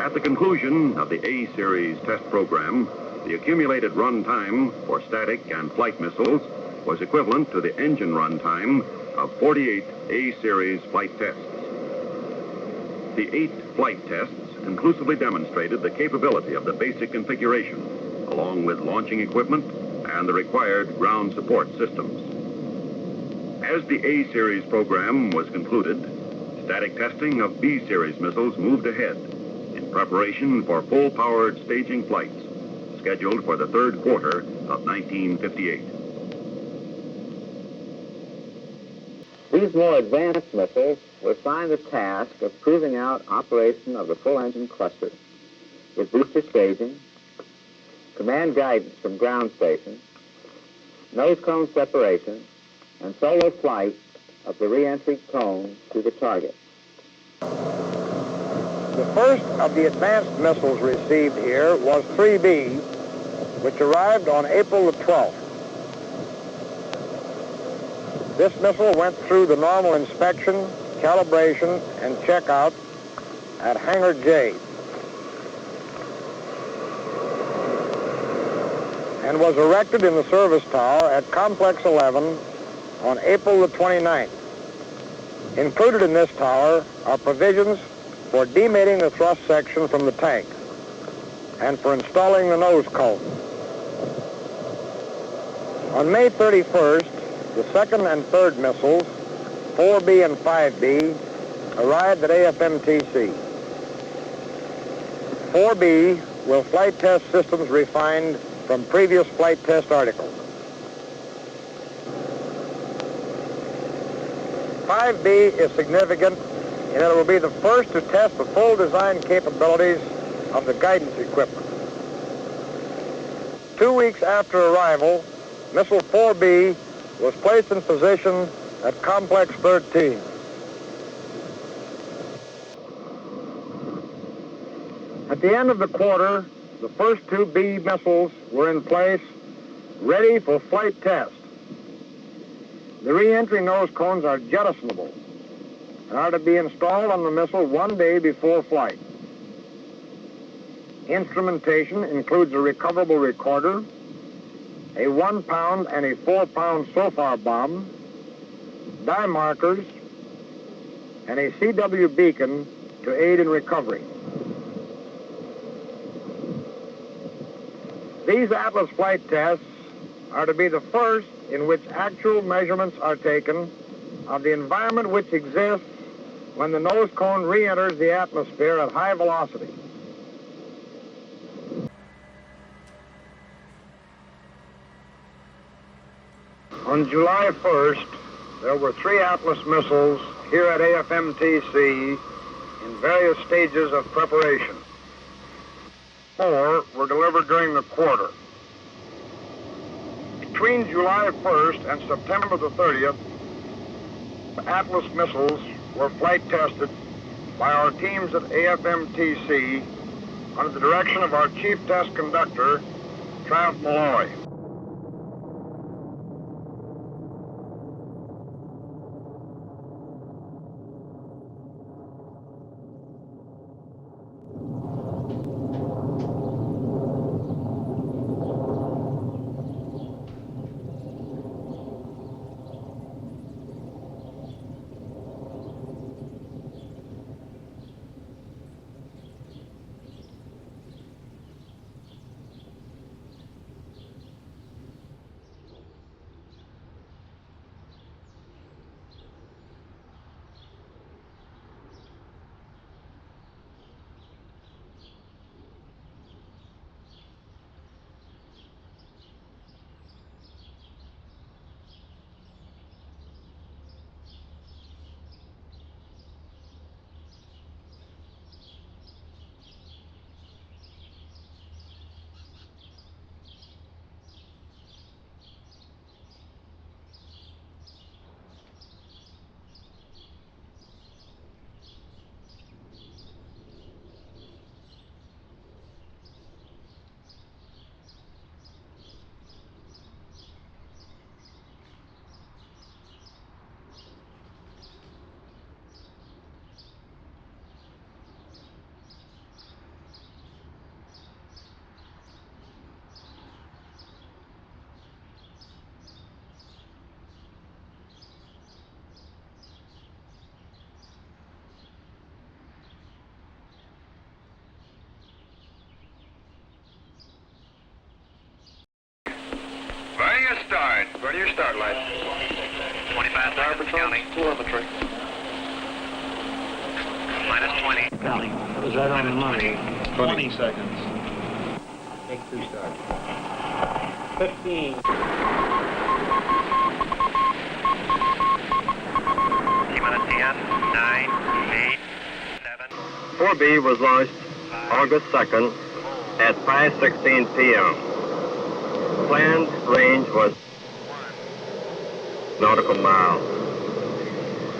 At the conclusion of the A-Series test program, the accumulated run time for static and flight missiles was equivalent to the engine run time of 48 A-Series flight tests. The 8 flight tests conclusively demonstrated the capability of the basic configuration, along with launching equipment and the required ground support systems. As the A-Series program was concluded, static testing of B-Series missiles moved ahead in preparation for full-powered staging flights scheduled for the third quarter of 1958. These more advanced missiles were assigned the task of proving out operation of the full engine cluster with booster staging, command guidance from ground stations, nose cone separation, and solo flight of the re-entry cone to the target. The first of the advanced missiles received here was 3B, which arrived on April the 12th. This missile went through the normal inspection, calibration, and checkout at Hangar J and was erected in the service tower at Complex 11 on April the 29th. Included in this tower are provisions for demating the thrust section from the tank and for installing the nose cone. On May 31st, the second and third missiles, 4B and 5B, arrived at AFMTC. 4B will flight test systems refined from previous flight test articles. 5B is significant in that it will be the first to test the full design capabilities of the guidance equipment. 2 weeks after arrival, Missile 4B was placed in position at Complex 13. At the end of the quarter, the first 2 B missiles were in place, ready for flight test. The re-entry nose cones are jettisonable and are to be installed on the missile 1 day before flight. Instrumentation includes a recoverable recorder, a 1-pound and a 4-pound SOFAR bomb, dye markers, and a CW beacon to aid in recovery. These Atlas flight tests are to be the first in which actual measurements are taken of the environment which exists when the nose cone re-enters the atmosphere at high velocity. On July 1st, there were 3 Atlas missiles here at AFMTC in various stages of preparation. 4 were delivered during the quarter. Between July 1st and September the 30th, the Atlas missiles were flight tested by our teams at AFMTC under the direction of our chief test conductor, Trav Malloy. Where are your start lights? 25 seconds counting. Telemetry. Minus 20. Counting. Was that on the money? 20 seconds. Take 2 starts. 15. T-minus 10, 9, 8, 7. 4B was launched August 2nd at 5:16 p.m. Planned range was nautical miles.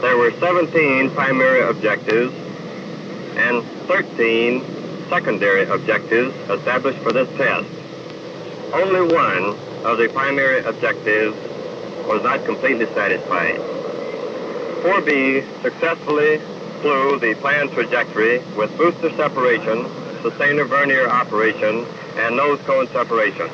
There were 17 primary objectives and 13 secondary objectives established for this test. Only one of the primary objectives was not completely satisfied. 4B successfully flew the planned trajectory with booster separation, sustainer vernier operation, and nose cone separation.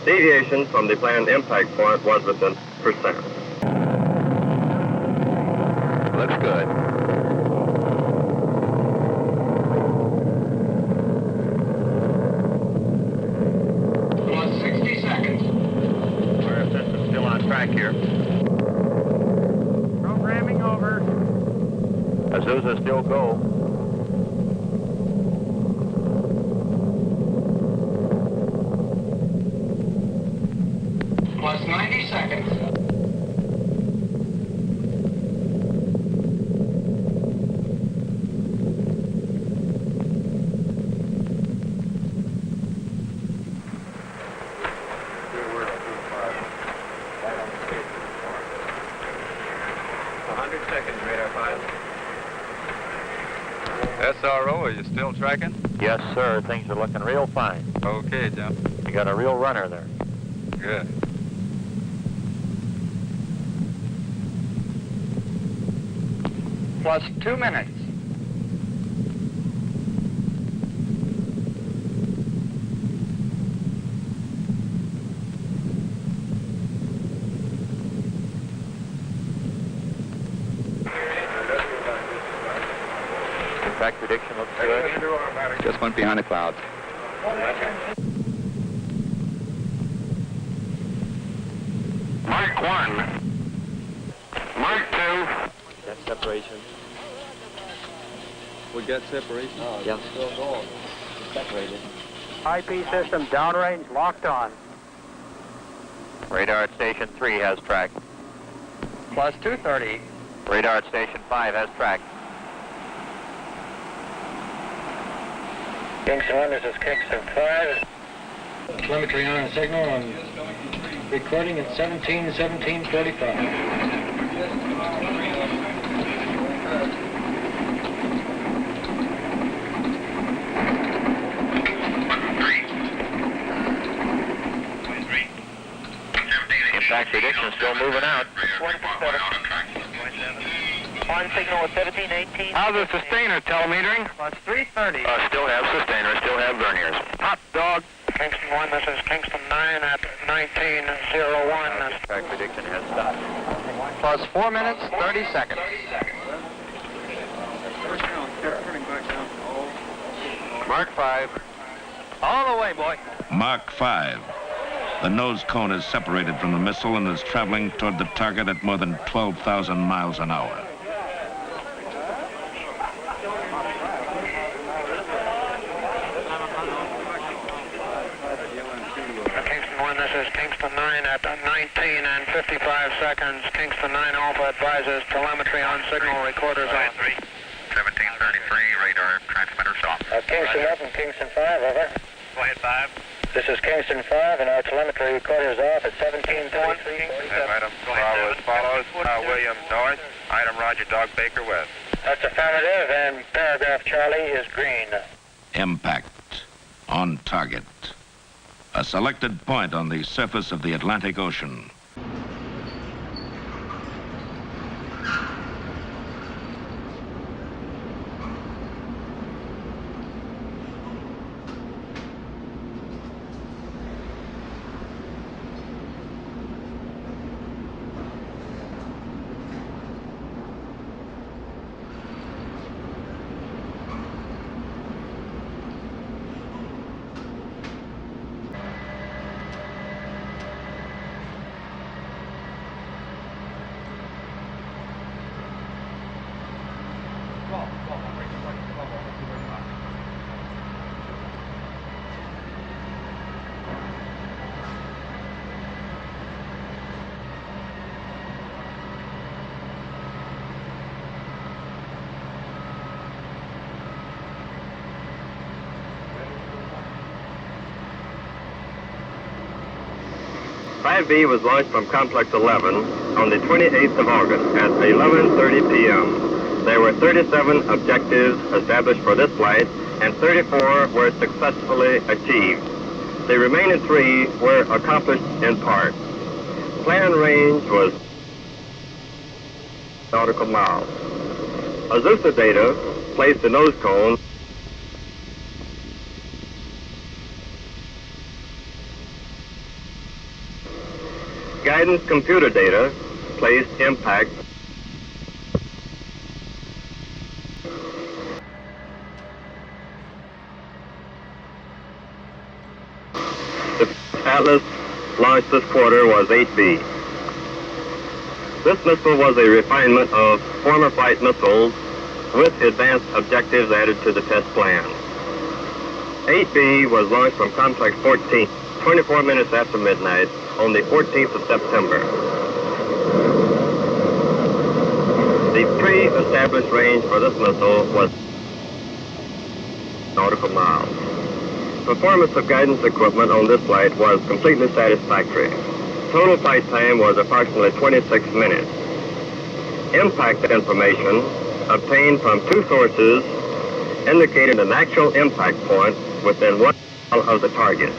Deviation from the planned impact point was within percent. Looks good. Plus 60 seconds. Our system's still on track here. Programming over. Azusa still go. Plus 90 seconds. SRO, are you still tracking? Yes, sir. Things are looking real fine. Okay, Jim. You got a real runner there. Good. Plus 2 minutes. Impact prediction looks good. Just went behind the clouds. Mark 1. Mark 2. That's separation. We got separation? Oh, yeah. Still going. Separated. IP system downrange locked on. Radar at Station 3 has track. Plus 230. Radar at Station 5 has track. Kingston 1, this is Kingston 5. Telemetry on signal and recording at 17:45. Impact prediction still moving out. On signal with 1718. How's the sustainer telemetering? Plus 330. Still have sustainer, still have verniers. Hot dog. Kingston 1, this is Kingston 9 at 1901. Impact prediction has stopped. Plus 4 minutes, 30 seconds. Mark 5. All the way, boy. Mark 5. The nose cone is separated from the missile and is traveling toward the target at more than 12,000 miles an hour. Kingston 1, this is Kingston 9 at 19 and 55 seconds. Kingston 9 Alpha advises telemetry on signal, recorders on. 1733, radar transmitters off. Kingston 11, Kingston 5, over. Go ahead, 5. This is Kingston 5 and our telemetry recorders off at 1733. Item Bravo as follows. William north. Item Roger, Dog Baker west. That's affirmative, and paragraph Charlie is green. Impact. On target. A selected point on the surface of the Atlantic Ocean. B was launched from Complex 11 on the 28th of August at 11:30 p.m. There were 37 objectives established for this flight, and 34 were successfully achieved. The remaining 3 were accomplished in part. Planned range was nautical miles. Azusa data placed the nose cone guidance computer data placed impact the Atlas launched this quarter was 8B. This missile was a refinement of former flight missiles with advanced objectives added to the test plan. 8B was launched from Complex 14 24 minutes after midnight on the 14th of September. The pre-established range for this missile was nautical miles. Performance of guidance equipment on this flight was completely satisfactory. Total flight time was approximately 26 minutes. Impact information obtained from 2 sources indicated an actual impact point within 1 mile of the target.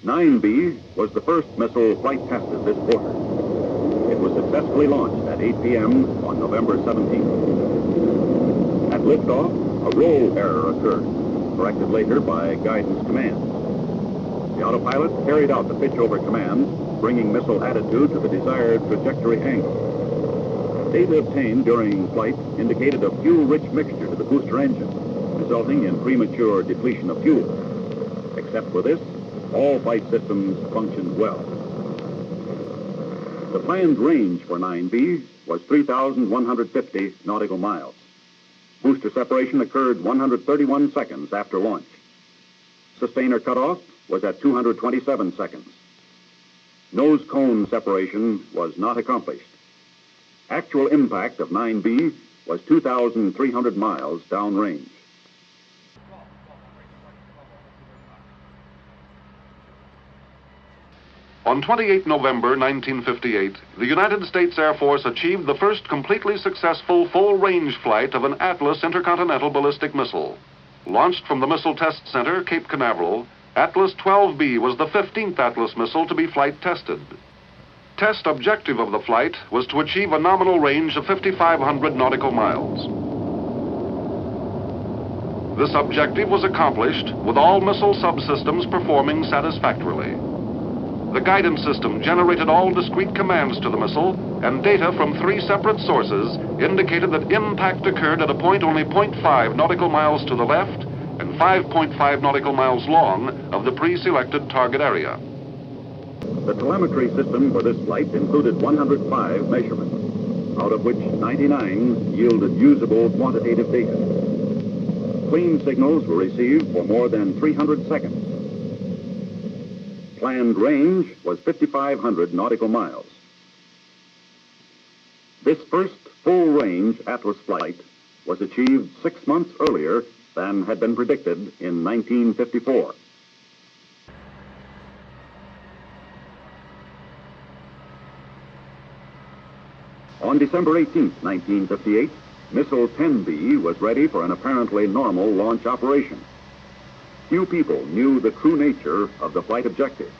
(9B) was the first missile flight tested this quarter. It was successfully launched at 8 p.m. on November 17th. At liftoff, a roll error occurred, corrected later by guidance commands. The autopilot carried out the pitch-over commands, bringing missile attitude to the desired trajectory angle. Data obtained during flight indicated a fuel-rich mixture to the booster engine, resulting in premature depletion of fuel. Except for this, all flight systems functioned well. The planned range for 9B was 3,150 nautical miles. Booster separation occurred 131 seconds after launch. Sustainer cutoff was at 227 seconds. Nose cone separation was not accomplished. Actual impact of 9B was 2,300 miles downrange. On 28 November 1958, the United States Air Force achieved the first completely successful full-range flight of an Atlas intercontinental ballistic missile. Launched from the Missile Test Center, Cape Canaveral, Atlas 12B was the 15th Atlas missile to be flight tested. Test objective of the flight was to achieve a nominal range of 5,500 nautical miles. This objective was accomplished with all missile subsystems performing satisfactorily. The guidance system generated all discrete commands to the missile, and data from 3 separate sources indicated that impact occurred at a point only 0.5 nautical miles to the left and 5.5 nautical miles long of the pre-selected target area. The telemetry system for this flight included 105 measurements, out of which 99 yielded usable quantitative data. Clean signals were received for more than 300 seconds. Planned range was 5,500 nautical miles. This first full-range Atlas flight was achieved 6 months earlier than had been predicted in 1954. On December 18, 1958, Missile 10B was ready for an apparently normal launch operation. Few people knew the true nature of the flight objective.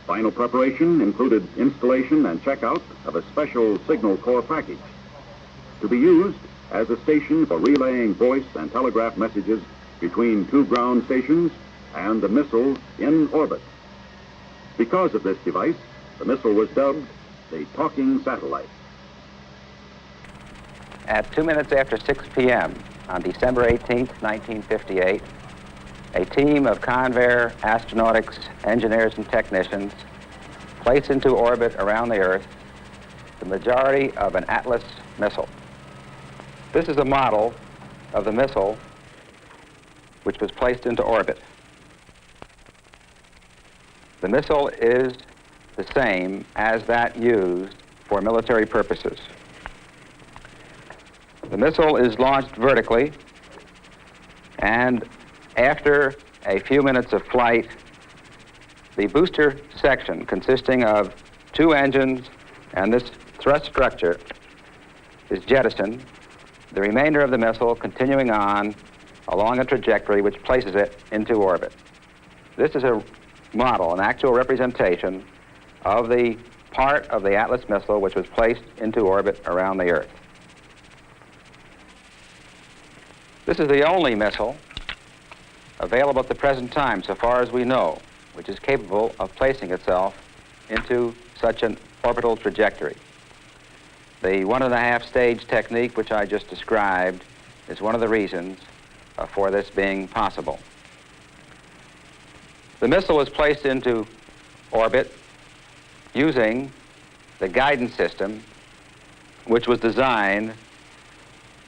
Final preparation included installation and checkout of a special signal core package to be used as a station for relaying voice and telegraph messages between 2 ground stations and the missile in orbit. Because of this device, the missile was dubbed the talking satellite. At 2 minutes after 6 p.m. on December 18, 1958, a team of Convair astronautics, engineers, and technicians placed into orbit around the Earth the majority of an Atlas missile. This is a model of the missile which was placed into orbit. The missile is the same as that used for military purposes. The missile is launched vertically, and after a few minutes of flight, the booster section, consisting of 2 engines and this thrust structure, is jettisoned, the remainder of the missile continuing on along a trajectory which places it into orbit. This is a model, an actual representation of the part of the Atlas missile which was placed into orbit around the Earth. This is the only missile available at the present time, so far as we know, which is capable of placing itself into such an orbital trajectory. The 1.5 stage technique which I just described is one of the reasons for this being possible. The missile was placed into orbit using the guidance system which was designed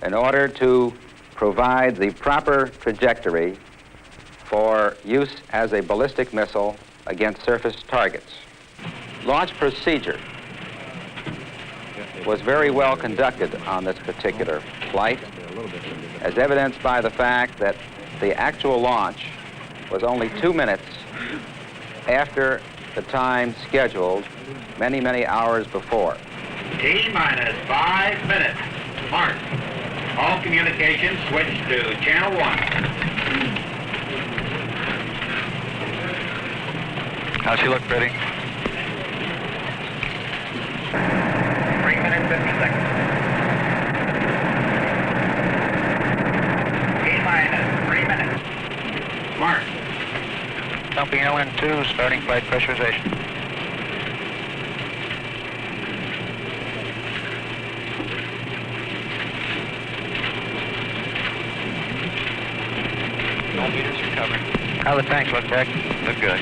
in order to provide the proper trajectory for use as a ballistic missile against surface targets. Launch procedure was very well conducted on this particular flight, as evidenced by the fact that the actual launch was only 2 minutes after the time scheduled many, many hours before. T-minus 5 minutes. Mark. All communications switch to channel 1. How's she look, Freddie? 3 minutes, 50 seconds. T-minus 3 minutes. Mark. Dumping LN2, starting flight pressurization. All meters are covered. How the tanks look, Beck? Look good.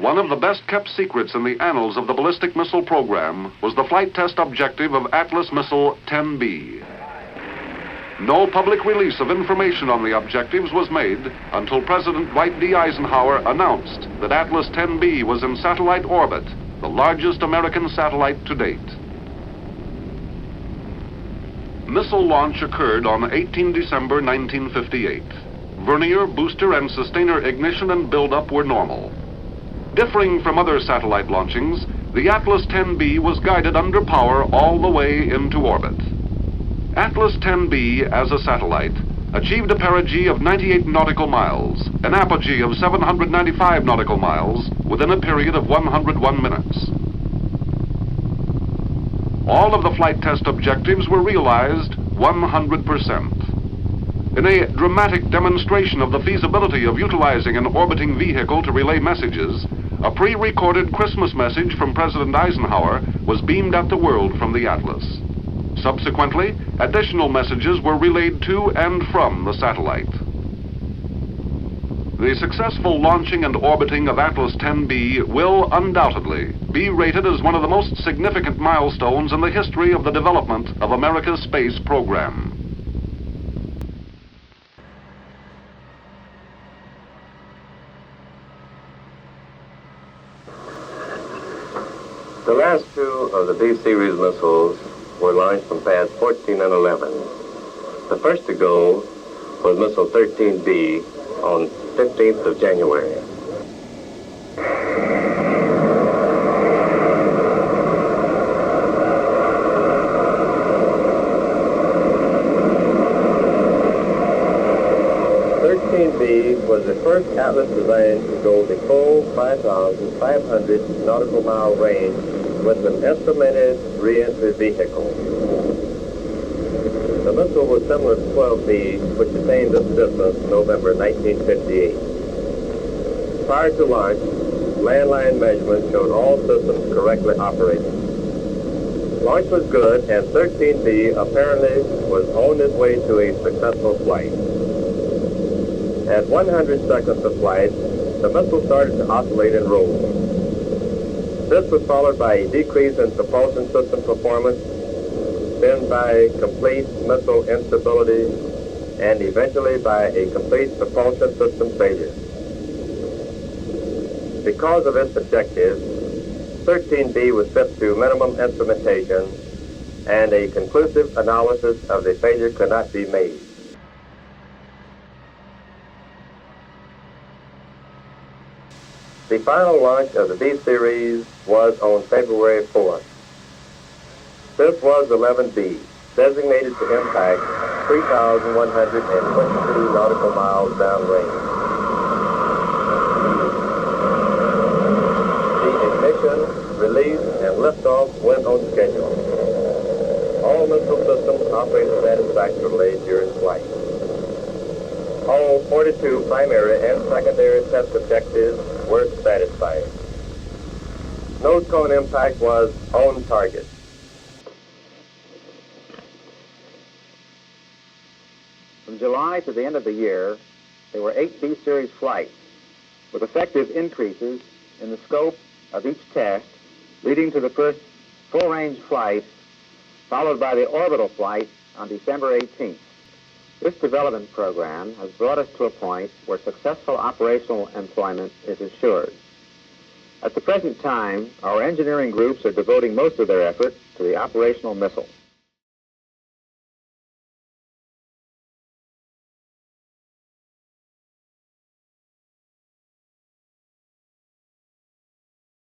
One of the best-kept secrets in the annals of the ballistic missile program was the flight test objective of Atlas Missile 10B. No public release of information on the objectives was made until President Dwight D. Eisenhower announced that Atlas 10B was in satellite orbit, the largest American satellite to date. Missile launch occurred on 18 December 1958. Vernier, booster, and sustainer ignition and buildup were normal. Differing from other satellite launchings, the Atlas 10B was guided under power all the way into orbit. Atlas 10B, as a satellite, achieved a perigee of 98 nautical miles, an apogee of 795 nautical miles, within a period of 101 minutes. All of the flight test objectives were realized 100%. In a dramatic demonstration of the feasibility of utilizing an orbiting vehicle to relay messages, a pre-recorded Christmas message from President Eisenhower was beamed at the world from the Atlas. Subsequently, additional messages were relayed to and from the satellite. The successful launching and orbiting of Atlas 10B will undoubtedly be rated as one of the most significant milestones in the history of the development of America's space program. The last two of the B-series missiles were launched from pads 14 and 11. The first to go was missile 13B on 15th of January. B was the first Atlas designed to go the full 5,500 nautical mile range with an estimated re-entry vehicle. The missile was similar to 12B, which attained this distance in November 1958. Prior to launch, landline measurements showed all systems correctly operating. Launch was good, and 13B apparently was on its way to a successful flight. At 100 seconds of flight, the missile started to oscillate and roll. This was followed by a decrease in propulsion system performance, then by complete missile instability, and eventually by a complete propulsion system failure. Because of its objective, 13B was set to minimum instrumentation, and a conclusive analysis of the failure could not be made. The final launch of the B-series was on February 4th. This was 11B, designated to impact 3,122 nautical miles downrange. The ignition, release, and liftoff went on schedule. All missile systems operated satisfactorily during flight. All 42 primary and secondary test objectives were satisfied. Nose cone impact was on target. From July to the end of the year, there were 8 B-series flights, with effective increases in the scope of each test, leading to the first full-range flight, followed by the orbital flight on December 18th. This development program has brought us to a point where successful operational employment is assured. At the present time, our engineering groups are devoting most of their effort to the operational missile.